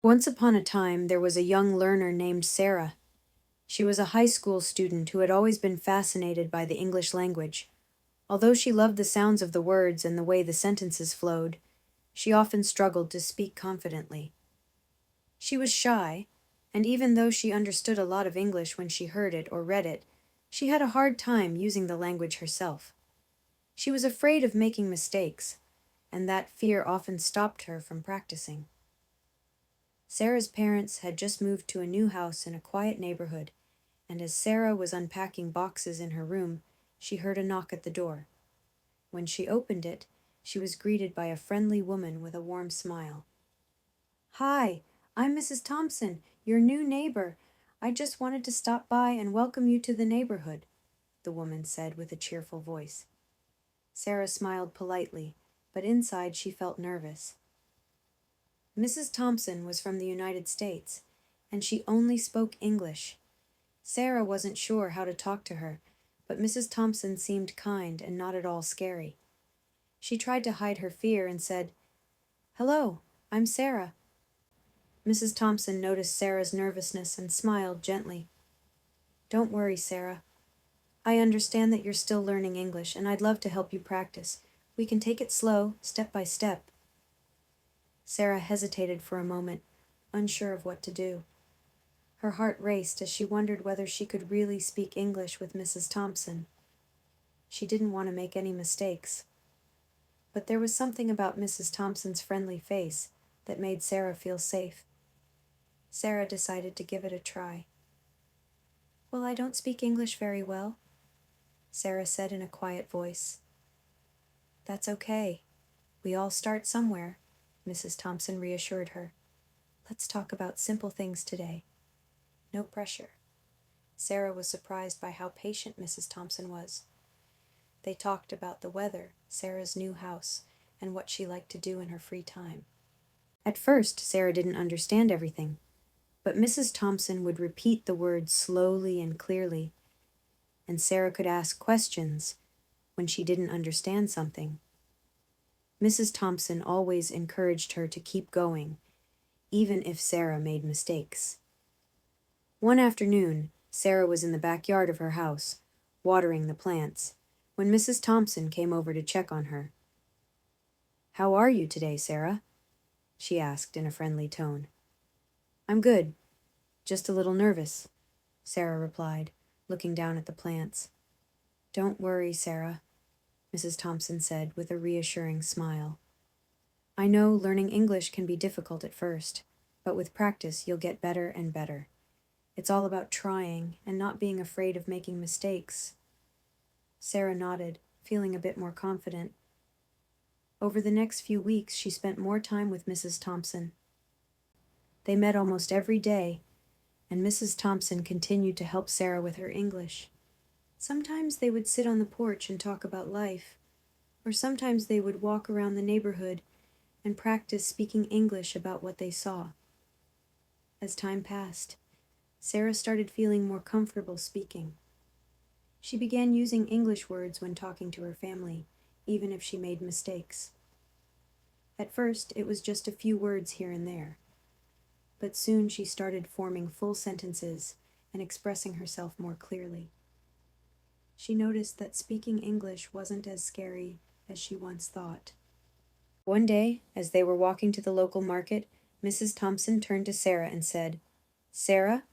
Once upon a time, there was a young learner named Sarah. She was a high school student who had always been fascinated by the English language. Although she loved the sounds of the words and the way the sentences flowed, she often struggled to speak confidently. She was shy, and even though she understood a lot of English when she heard it or read it, she had a hard time using the language herself. She was afraid of making mistakes, and that fear often stopped her from practicing. Sarah's parents had just moved to a new house in a quiet neighborhood, and as Sarah was unpacking boxes in her room, she heard a knock at the door. When she opened it, she was greeted by a friendly woman with a warm smile. "Hi, I'm Mrs. Thompson, your new neighbor. I just wanted to stop by and welcome you to the neighborhood," the woman said with a cheerful voice. Sarah smiled politely, but inside she felt nervous. Mrs. Thompson was from the United States, and she only spoke English. Sarah wasn't sure how to talk to her, but Mrs. Thompson seemed kind and not at all scary. She tried to hide her fear and said, "Hello, I'm Sarah." Mrs. Thompson noticed Sarah's nervousness and smiled gently. "Don't worry, Sarah. I understand that you're still learning English, and I'd love to help you practice. We can take it slow, step by step." Sarah hesitated for a moment, unsure of what to do. Her heart raced as she wondered whether she could really speak English with Mrs. Thompson. She didn't want to make any mistakes. But there was something about Mrs. Thompson's friendly face that made Sarah feel safe. Sarah decided to give it a try. "Well, I don't speak English very well," Sarah said in a quiet voice. "That's okay. We all start somewhere," Mrs. Thompson reassured her. "Let's talk about simple things today. No pressure." Sarah was surprised by how patient Mrs. Thompson was. They talked about the weather, Sarah's new house, and what she liked to do in her free time. At first, Sarah didn't understand everything, but Mrs. Thompson would repeat the words slowly and clearly, and Sarah could ask questions when she didn't understand something. Mrs. Thompson always encouraged her to keep going, even if Sarah made mistakes. One afternoon, Sarah was in the backyard of her house, watering the plants, when Mrs. Thompson came over to check on her. "How are you today, Sarah?" she asked in a friendly tone. "I'm good, just a little nervous," Sarah replied, looking down at the plants. "Don't worry, Sarah," Mrs. Thompson said with a reassuring smile. "I know learning English can be difficult at first, but with practice you'll get better and better. It's all about trying and not being afraid of making mistakes." Sarah nodded, feeling a bit more confident. Over the next few weeks, she spent more time with Mrs. Thompson. They met almost every day, and Mrs. Thompson continued to help Sarah with her English. Sometimes they would sit on the porch and talk about life, or sometimes they would walk around the neighborhood and practice speaking English about what they saw. As time passed, Sarah started feeling more comfortable speaking. She began using English words when talking to her family, even if she made mistakes. At first, it was just a few words here and there, but soon she started forming full sentences and expressing herself more clearly. She noticed that speaking English wasn't as scary as she once thought. One day, as they were walking to the local market, Mrs. Thompson turned to Sarah and said, "Sarah,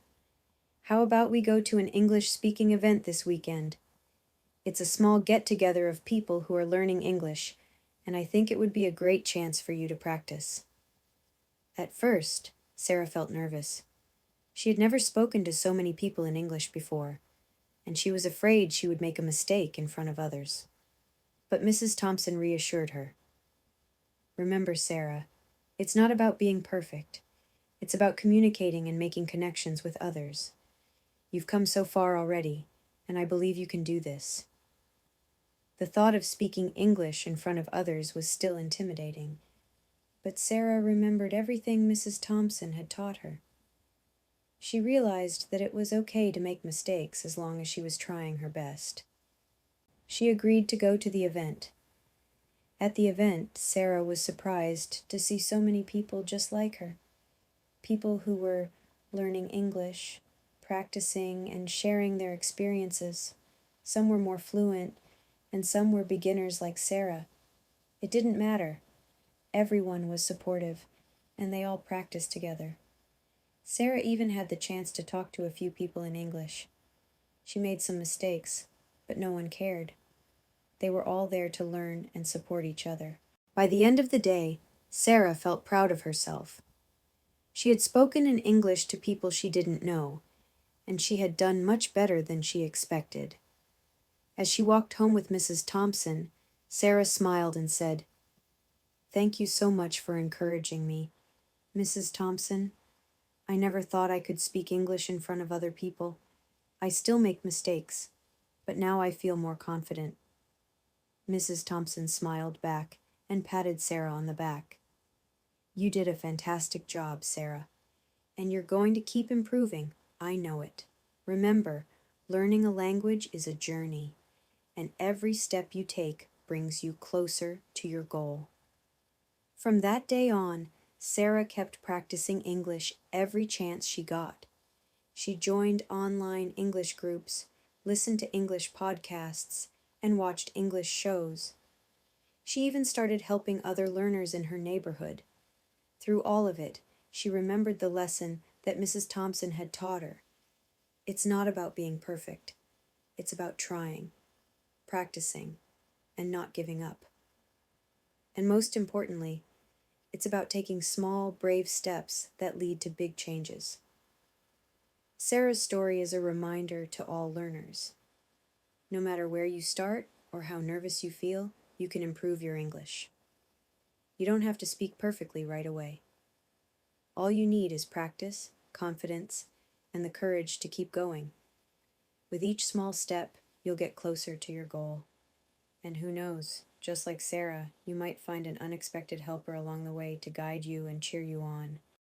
how about we go to an English-speaking event this weekend? It's a small get-together of people who are learning English, and I think it would be a great chance for you to practice." At first, Sarah felt nervous. She had never spoken to so many people in English before, and she was afraid she would make a mistake in front of others. But Mrs. Thompson reassured her. "Remember, Sarah, it's not about being perfect. It's about communicating and making connections with others. You've come so far already, and I believe you can do this." The thought of speaking English in front of others was still intimidating, but Sarah remembered everything Mrs. Thompson had taught her. She realized that it was okay to make mistakes as long as she was trying her best. She agreed to go to the event. At the event, Sarah was surprised to see so many people just like her. people who were learning English, practicing and sharing their experiences. Some were more fluent, and some were beginners like Sarah. It didn't matter. Everyone was supportive, and they all practiced together. Sarah even had the chance to talk to a few people in English. She made some mistakes, but no one cared. They were all there to learn and support each other. By the end of the day, Sarah felt proud of herself. She had spoken in English to people she didn't know, and she had done much better than she expected. As she walked home with Mrs. Thompson, Sarah smiled and said, "Thank you so much for encouraging me. Mrs. Thompson, I never thought I could speak English in front of other people. I still make mistakes, but now I feel more confident." Mrs. Thompson smiled back and patted Sarah on the back. "You did a fantastic job, Sarah, and you're going to keep improving. I know it. Remember, learning a language is a journey, and every step you take brings you closer to your goal." From that day on, Sarah kept practicing English every chance she got. She joined online English groups, listened to English podcasts, and watched English shows. She even started helping other learners in her neighborhood. Through all of it, she remembered the lesson that Mrs. Thompson had taught her. It's not about being perfect. It's about trying, practicing, and not giving up. And most importantly, it's about taking small, brave steps that lead to big changes. Sarah's story is a reminder to all learners. No matter where you start or how nervous you feel, you can improve your English. You don't have to speak perfectly right away. All you need is practice, confidence, and the courage to keep going. With each small step, you'll get closer to your goal. And who knows, just like Sarah, you might find an unexpected helper along the way to guide you and cheer you on.